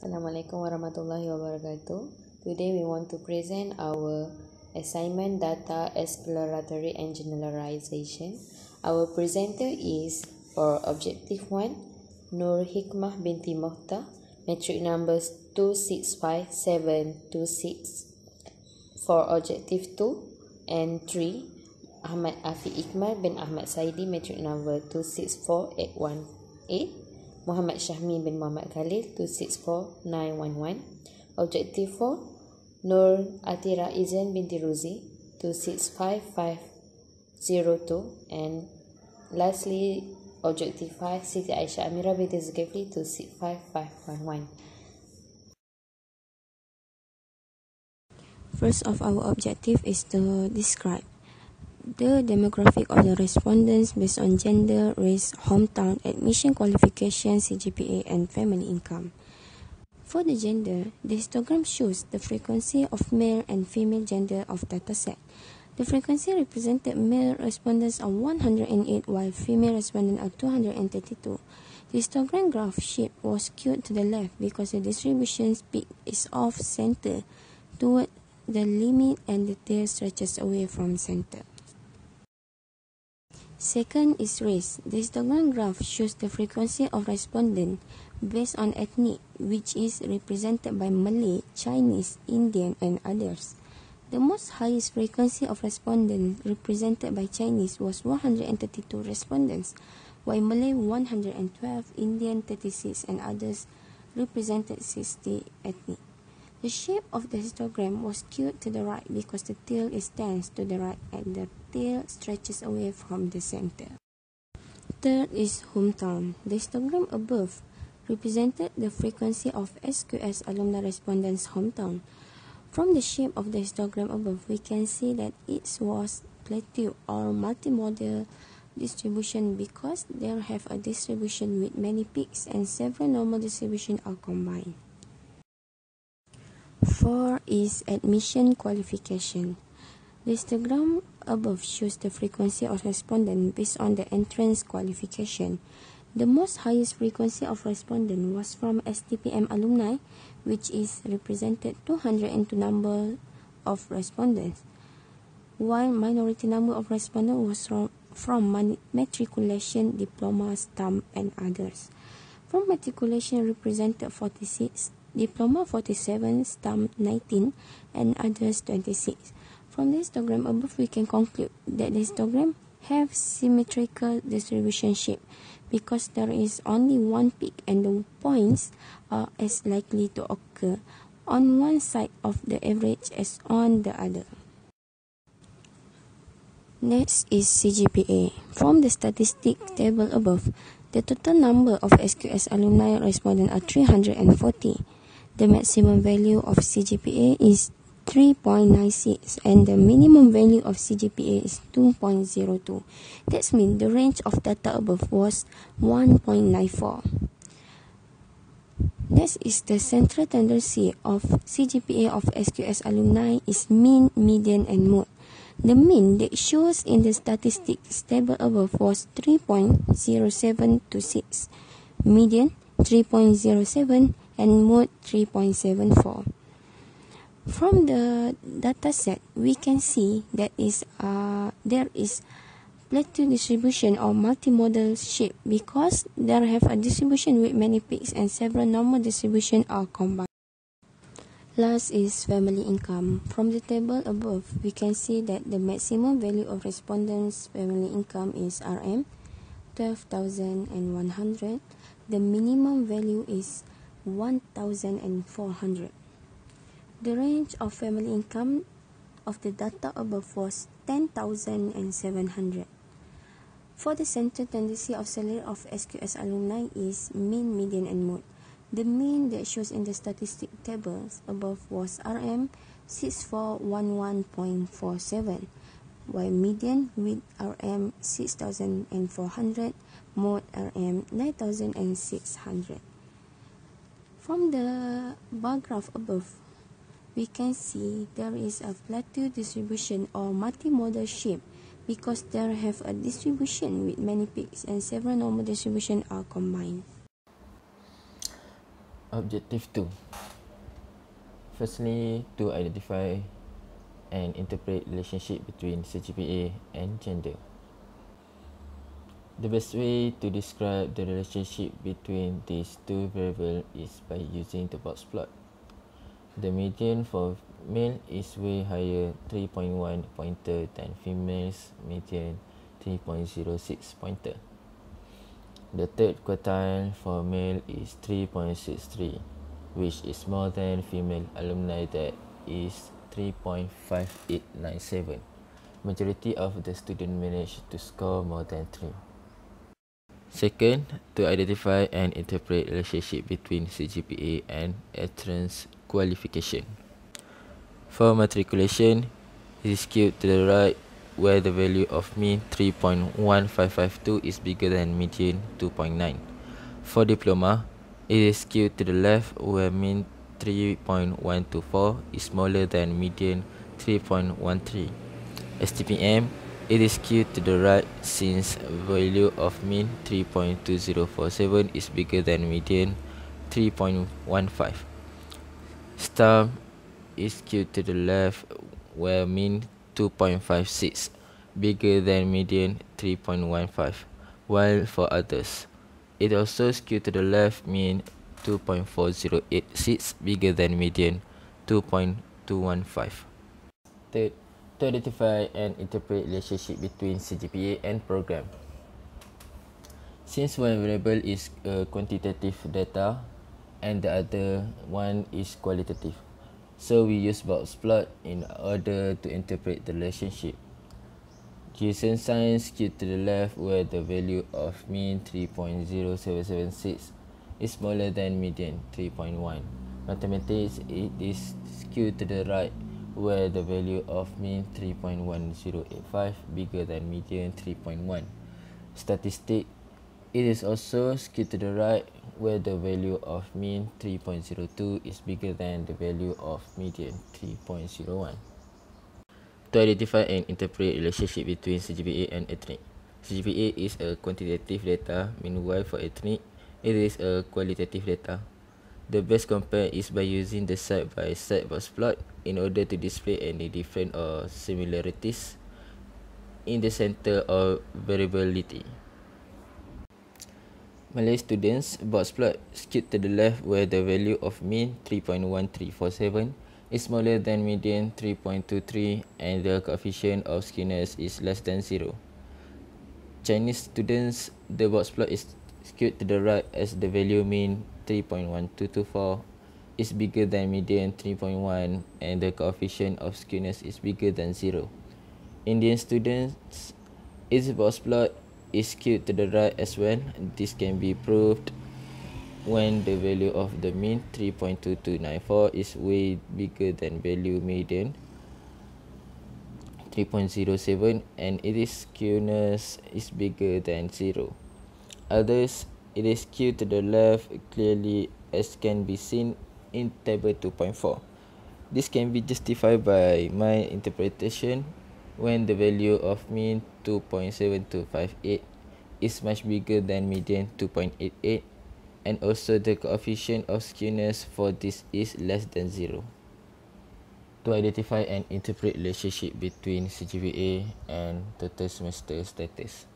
Assalamualaikum warahmatullahi wabarakatuh. Today we want to present our assignment data exploratory and generalization. Our presenter is for objective 1 Nurhikmah Binti Mokhtar, metric numbers 265726. For objective 2 and 3 Ahmad IQMAL bin Ahmad SAIDI, metric number 264818. Muhammad SYAHMI bin Muhammad KHALIL 264911. Objective 4 ATHIRAH IZYAN Binti RUZI 265502. And lastly, objective 5 Siti AISYAH AMIRAH binti ZULKEFLI 265511. First of our objective is to describe the demographic of the respondents based on gender, race, hometown, admission qualification, CGPA, and family income. For the gender, the histogram shows the frequency of male and female gender of dataset. The frequency represented male respondents are 108 while female respondents are 232. The histogram graph shape was skewed to the left because the distribution peak is off center toward the limit and the tail stretches away from center. Second is race. The histogram graph shows the frequency of respondent based on ethnic, which is represented by Malay, Chinese, Indian, and others. The most highest frequency of respondents represented by Chinese was 132 respondents, while Malay 112, Indian 36, and others represented 60 ethnic. The shape of the histogram was skewed to the right because the tail extends to the right and the tail stretches away from the center. Third is hometown. The histogram above represented the frequency of SQS alumni respondents' hometown. From the shape of the histogram above, we can see that it was plateau or multimodal distribution because they have a distribution with many peaks and several normal distributions are combined. 4 is admission qualification. The histogram above shows the frequency of respondent based on the entrance qualification. The most highest frequency of respondent was from STPM alumni, which is represented 202 number of respondents, while minority number of respondents was from matriculation, diploma, stamp, and others. From matriculation represented 46, diploma 47, stamp 19, and others 26. From the histogram above, we can conclude that the histogram have symmetrical distribution shape because there is only one peak and the points are as likely to occur on one side of the average as on the other. Next is CGPA. From the statistic table above, the total number of SQS alumni respondents are 340. The maximum value of CGPA is 3.96 and the minimum value of CGPA is 2.02. That means the range of data above was 1.94. Next is the central tendency of CGPA of SQS alumni is mean, median, and mode. The mean that shows in the statistics table above was 3.0726, median 3.07, and mode 3.74. From the dataset, we can see that there is plateau distribution or multimodal shape because there have a distribution with many peaks and several normal distribution are combined. Last is family income. From the table above, we can see that the maximum value of respondents' family income is RM 12,100. The minimum value is 1,400. The range of family income of the data above was 10,700. For the central tendency of salary of SQS alumni is mean, median, and mode. The mean that shows in the statistic tables above was RM 6411.47, while median with RM 6,400, mode RM 9,600. From the bar graph above, we can see there is a plateau distribution or multimodal shape because there have a distribution with many peaks and several normal distributions are combined. Objective 2. Firstly, to identify and interpret relationship between CGPA and gender. The best way to describe the relationship between these two variables is by using the box plot. The median for male is way higher 3.1 pointer than female's median 3.06 pointer. The third quartile for male is 3.63, which is more than female alumni that is 3.5897. Majority of the students managed to score more than 3. Second, to identify and interpret relationship between CGPA and entrance qualification. For matriculation, it is skewed to the right where the value of mean 3.1552 is bigger than median 2.9. For diploma, it is skewed to the left where mean 3.124 is smaller than median 3.13. STPM, it is skewed to the right since value of mean 3.2047 is bigger than median 3.15. STAR is skewed to the left where mean 2.56 bigger than median 3.15, while for others, it also skewed to the left mean 2.4086 bigger than median 2.215. Third, to identify and interpret relationship between CGPA and program. Since one variable is quantitative data and the other one is qualitative, so we use box plot in order to interpret the relationship. Gaussian sign skewed to the left where the value of mean 3.0776 is smaller than median 3.1. Mathematics, it is skewed to the right where the value of mean 3.1085 bigger than median 3.1. Statistics, it is also skewed to the right where the value of mean 3.02 is bigger than the value of median 3.01. To identify and interpret relationship between CGPA and ethnic. CGPA is a quantitative data, meanwhile for ethnic, it is a qualitative data. The best compare is by using the side-by-side box plot in order to display any difference or similarities in the center of variability. Malay students box plot skewed to the left where the value of mean 3.1347 is smaller than median 3.23 and the coefficient of skewness is less than 0. Chinese students, the box plot is skewed to the right as the value mean 3.1224 is bigger than median 3.1 and the coefficient of skewness is bigger than 0. Indian students, its box plot is skewed to the right as well. This can be proved when the value of the mean 3.2294 is way bigger than value median 3.07 and its skewness is bigger than 0. Others, it is skewed to the left clearly as can be seen in table 2.4. This can be justified by my interpretation when the value of mean 2.7258 is much bigger than median 2.88 and also the coefficient of skewness for this is less than 0. To identify and interpret relationship between CGPA and total semester status.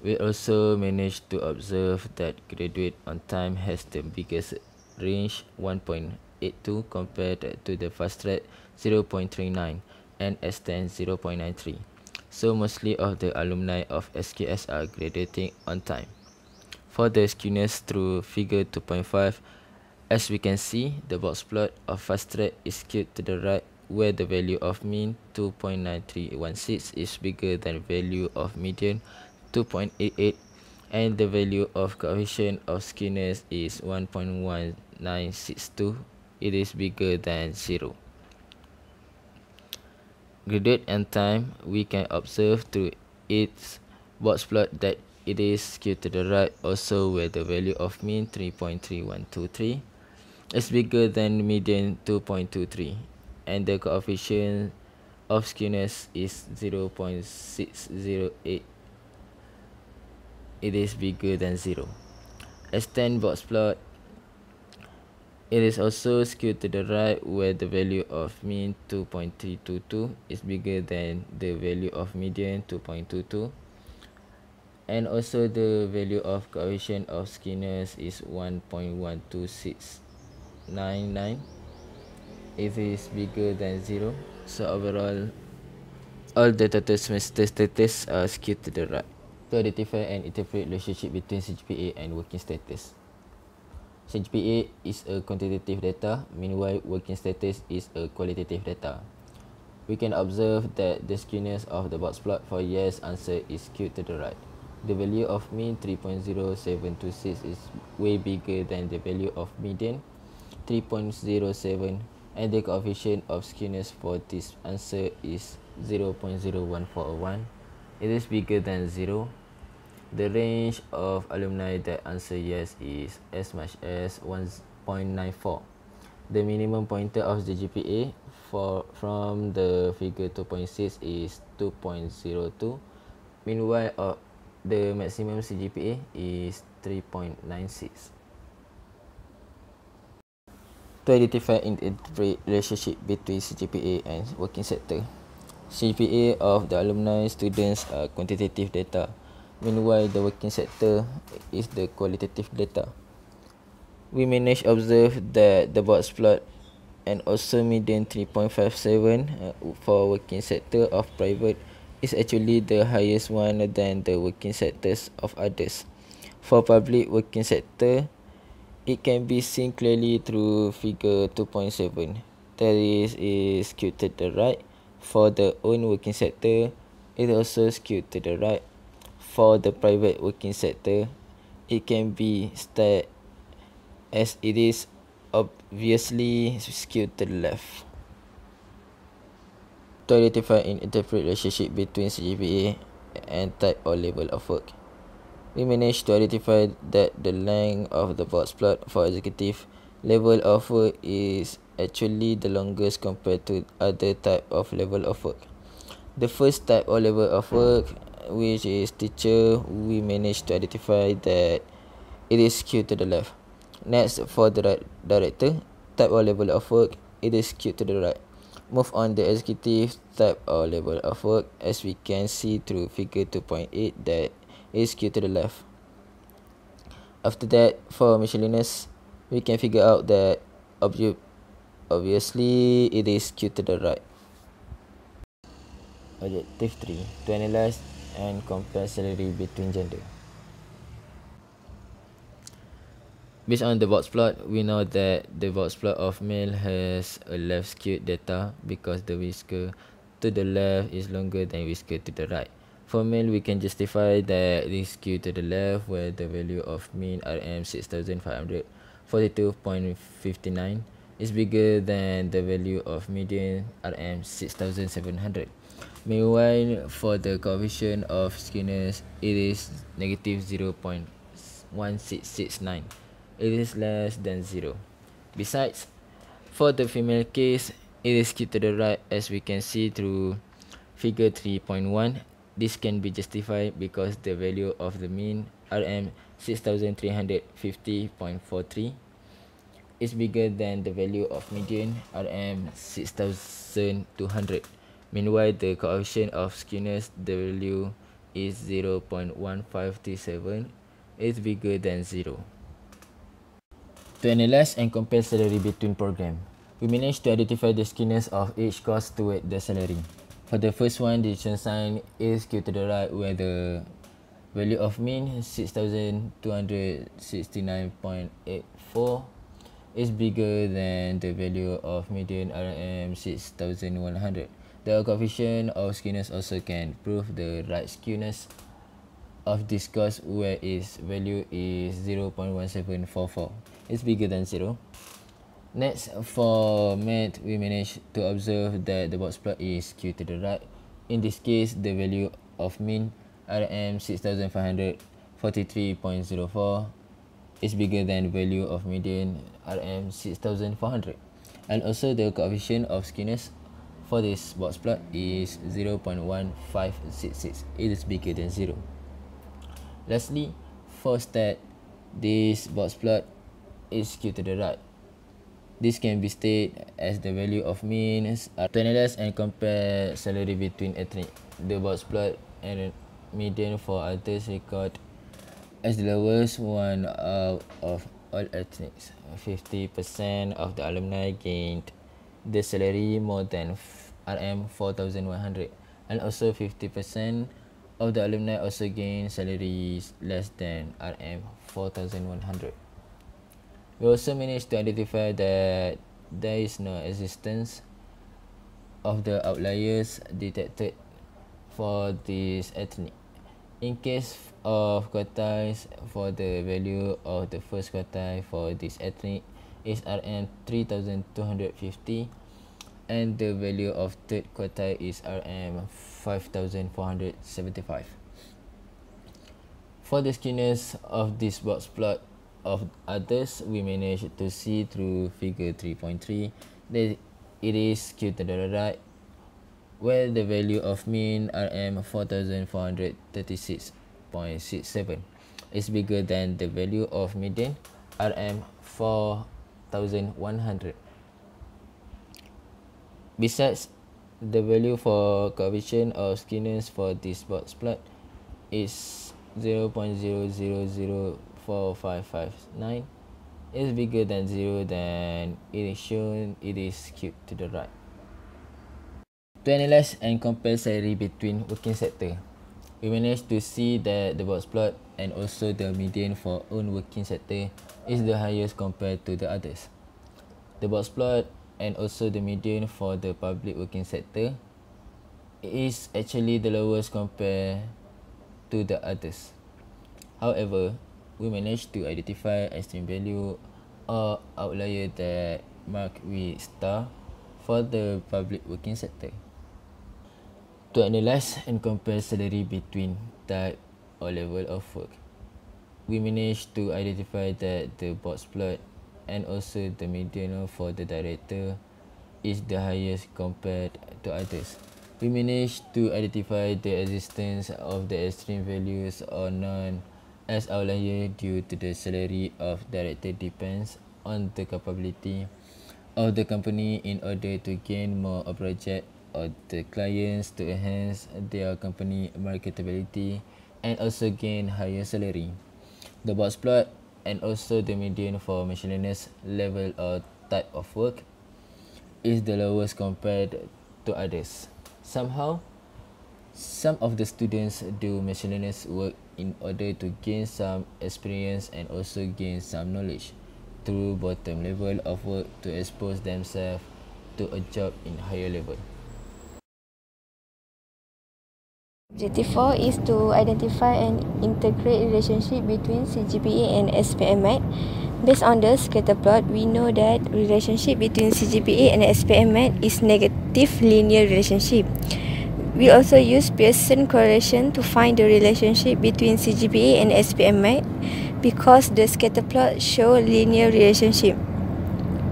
We also managed to observe that graduate on time has the biggest range 1.82 compared to the fast track 0.39 and S10 0.93. So mostly of the alumni of SKS are graduating on time. For the skewness through figure 2.5, as we can see, the box plot of fast track is skewed to the right where the value of mean 2.9316 is bigger than value of median 2.88 and the value of coefficient of skewness is 1.1962. It is bigger than 0. Graduate and time, we can observe through its box plot that it is skewed to the right also where the value of mean 3.3123 is bigger than median 2.23 and the coefficient of skewness is 0.608. It is bigger than 0. S10 box plot It is also skewed to the right where the value of mean 2.322 is bigger than the value of median 2.22, and also the value of coefficient of skewness is 1.12699. It is bigger than 0. So overall, all the total semester status are skewed to the right. To identify and interpret relationship between CGPA and working status. CGPA is a quantitative data, meanwhile working status is a qualitative data. We can observe that the skewness of the box plot for yes answer is skewed to the right. The value of mean 3.0726 is way bigger than the value of median 3.07, and the coefficient of skewness for this answer is 0.01401. It is bigger than 0. The range of alumni that answer yes is as much as 1.94. The minimum pointer of the GPA from the figure 2.6 is 2.02. Meanwhile, the maximum CGPA is 3.96. To identify and interpret relationship between CGPA and working sector. CGPA of the alumni students are quantitative data. Meanwhile, the working sector is the qualitative data. We managed to observe that the box plot and also median 3.57 for working sector of private is actually the highest one than the working sectors of others. For public working sector, it can be seen clearly through figure 2.7. That is skewed to the right. For the own working sector, it also skewed to the right. For the private working sector, it can be stated as it is obviously skewed to the left. To identify and interpret relationship between CGPA and type or level of work. We managed to identify that the length of the box plot for executive level of work is actually the longest compared to other type of level of work. The first type or level of work, which is teacher, we managed to identify that it is skewed to the left. Next, for the director type or level of work, it is skewed to the right. Move on the executive type or level of work, as we can see through figure 2.8 that is skewed to the left. After that, for miscellaneous, we can figure out that obviously it is skewed to the right. Objective 3. To analyze and compare salary between gender. Based on the box plot, we know that the box plot of male has a left skewed data because the whisker to the left is longer than whisker to the right. For male, we can justify that it is skewed to the left where the value of mean RM 6542.59 is bigger than the value of median RM 6700. Meanwhile, for the coefficient of skewness, it is negative 0.1669. It is less than 0. Besides, for the female case, it is skewed to the right as we can see through figure 3.1. This can be justified because the value of the mean RM 6350.43 is bigger than the value of median RM 6200. Meanwhile, the coefficient of skewness, the value is 0.1537, is bigger than 0. To analyze and compare salary between program, we managed to identify the skewness of each course toward the salary. For the first one, the decision sign is skewed to the right where the value of mean 6269.84 is bigger than the value of median RM 6100. The coefficient of skewness also can prove the right skewness of this course where its value is 0.1744. It's bigger than 0. Next, for math, we managed to observe that the box plot is skewed to the right. In this case, the value of mean RM 6543.04 is bigger than the value of median RM 6400. And also the coefficient of skewness for this box plot is 0.1566. It is bigger than 0. Lastly, for stat, this box plot is skewed to the right. This can be stated as the value of means. To analyze and compare salary between ethnic, the box plot and median for others record as the lowest one out of all ethnics. 50% of the alumni gained the salary more than RM 4,100, and also 50% of the alumni also gained salaries less than RM 4,100. We also managed to identify that there is no existence of the outliers detected for this ethnic. In case of quartiles, for the value of the first quartile for this ethnic is RM 3,250, and the value of third quartile is RM 5,475. For the skewness of this box plot of others, we managed to see through figure 3.3 that it is skewed to the right, where the value of mean RM 4,436.67 is bigger than the value of median RM 4,100. Besides, the value for coefficient of skewness for this box plot is 0.00045559 is bigger than 0, then it is shown it is skewed to the right. To analyze and compare salary between working sector, we managed to see that the box plot and also the median for own working sector is the highest compared to the others. The box plot and also the median for the public working sector is actually the lowest compared to the others. However, we managed to identify extreme value or outlier that marked with star for the public working sector. To analyze and compare salary between type or level of work, we managed to identify that the box plot and also the median for the director is the highest compared to others. We managed to identify the existence of the extreme values or none as outlier due to the salary of director depends on the capability of the company in order to gain more a project or the clients to enhance their company marketability and also gain higher salary. The box plot and also the median for miscellaneous level or type of work is the lowest compared to others. Somehow, some of the students do miscellaneous work in order to gain some experience and also gain some knowledge through bottom level of work to expose themselves to a job in higher level. Objective 4 is to identify and integrate relationship between CGPA and SPMAT. Based on the scatter plot, we know that relationship between CGPA and SPMAT is negative linear relationship. We also use Pearson correlation to find the relationship between CGPA and SPMAT because the scatter plot show linear relationship.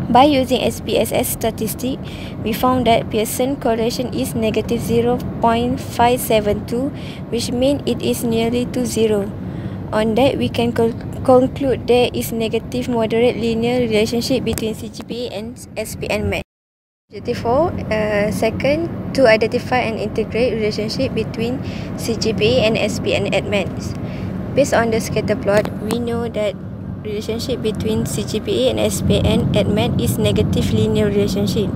By using SPSS statistic, we found that Pearson correlation is negative 0.572, which means it is nearly to 0. On that, we can conclude there is negative moderate linear relationship between CGPA and SPMAT. Objective 4, second, to identify and integrate relationship between CGPA and SPMAT. Based on the scatter plot, we know that relationship between CGPA and SPMAT is negative linear relationship.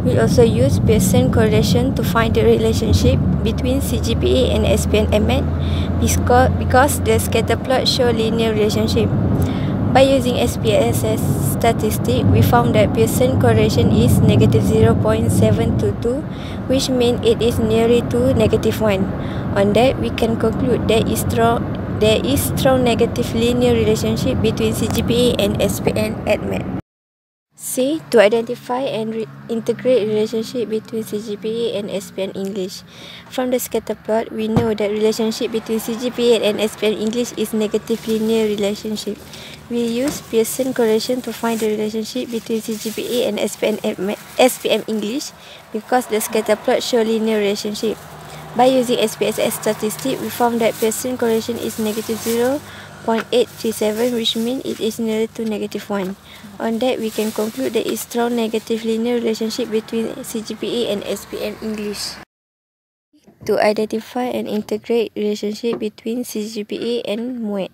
We also use Pearson correlation to find the relationship between CGPA and SPMAT because the scatter plot show linear relationship. By using SPSS statistic, we found that Pearson correlation is negative 0.722, which means it is nearly to negative 1. On that, we can conclude there is strong negative linear relationship between CGPA and SPMAT. C. To identify and integrate relationship between CGPA and SPM English. From the scatter plot, we know that relationship between CGPA and SPM English is negative linear relationship. We use Pearson correlation to find the relationship between CGPA and SPM English because the scatter plot show linear relationship. By using SPSS statistic, we found that Pearson correlation is negative 0.837, which means it is nearer to negative 1. On that, we can conclude there is strong negative linear relationship between CGPA and SPM English. To identify and integrate relationship between CGPA and MOHD.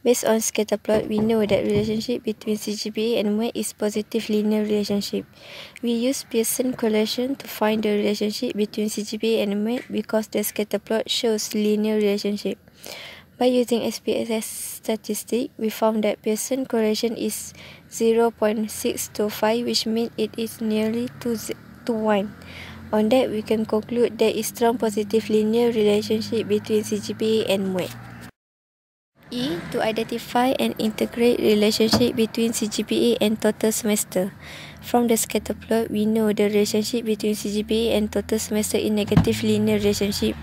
Based on scatter plot, we know that relationship between CGPA and MOHD is positive linear relationship. We use Pearson correlation to find the relationship between CGPA and MOHD because the scatter plot shows linear relationship. By using SPSS statistic, we found that Pearson correlation is 0.625, which means it is nearly to 1. On that, we can conclude there is strong positive linear relationship between CGPA and MOHD. To identify and integrate relationship between CGPA and total semester. From the scatter plot, we know the relationship between CGPA and total semester is negative linear relationship.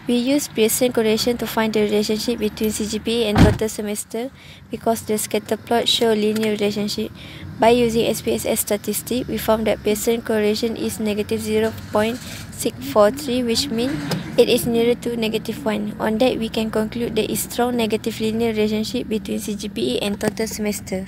We use Pearson correlation to find the relationship between CGPA and total semester because the scatter plot show linear relationship. By using SPSS statistic, we found that Pearson correlation is negative 0.643, which means it is nearer to negative 1. On that, we can conclude there is strong negative linear relationship between CGPA and total semester.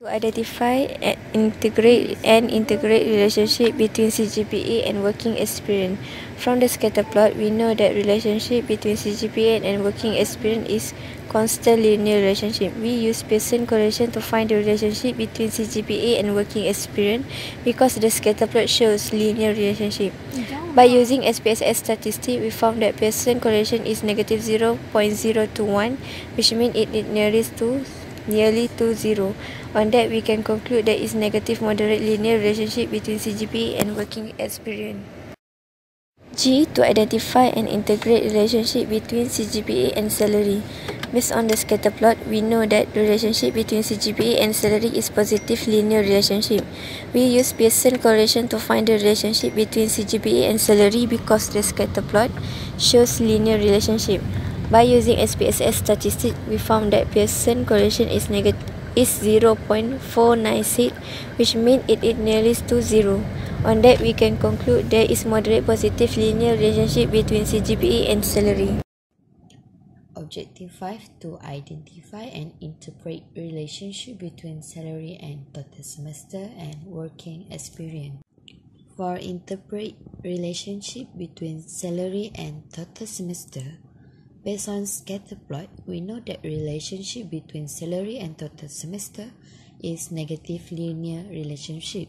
To identify and integrate relationship between CGPA and working experience. From the scatter plot, we know that relationship between CGPA and working experience is constant linear relationship. We use Pearson correlation to find the relationship between CGPA and working experience because the scatter plot shows linear relationship. By using SPSS statistic, we found that Pearson correlation is negative 0.021, which means it is nearly to 0. On that, we can conclude there is negative moderate linear relationship between CGPA and working experience. To identify and integrate relationship between CGPA and salary. Based on the scatter plot, we know that the relationship between CGPA and salary is positive linear relationship. We use Pearson correlation to find the relationship between CGPA and salary because the scatter plot shows linear relationship. By using SPSS statistic, we found that Pearson correlation is 0.496, which means it is nearly to 0. On that, we can conclude there is moderate positive linear relationship between CGPA and salary. Objective 5, to identify and interpret relationship between salary and total semester and working experience. For interpret relationship between salary and total semester, based on scatter plot, we know that relationship between salary and total semester is negative linear relationship.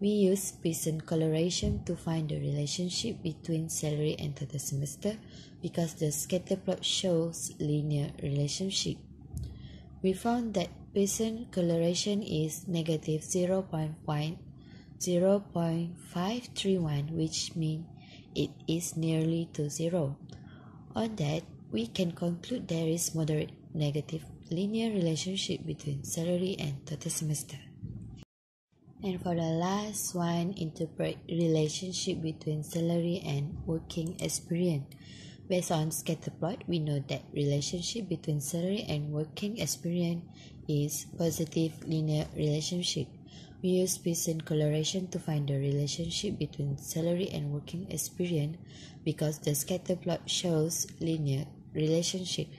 We use Pearson correlation to find the relationship between salary and total semester because the scatter plot shows linear relationship. We found that Pearson correlation is negative 0.531, which means it is nearly to 0. On that, we can conclude there is moderate negative linear relationship between salary and total semester. And for the last one, interpret relationship between salary and working experience. Based on scatter plot, we know that relationship between salary and working experience is positive linear relationship. We use Pearson correlation to find the relationship between salary and working experience because the scatter plot shows linear relationship.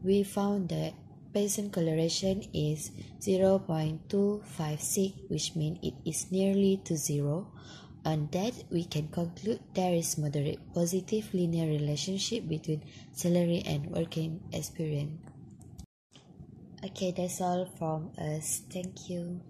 We found that Pearson correlation is 0.256, which means it is nearly to 0. On that, we can conclude there is moderate positive linear relationship between salary and working experience. Okay, that's all from us. Thank you.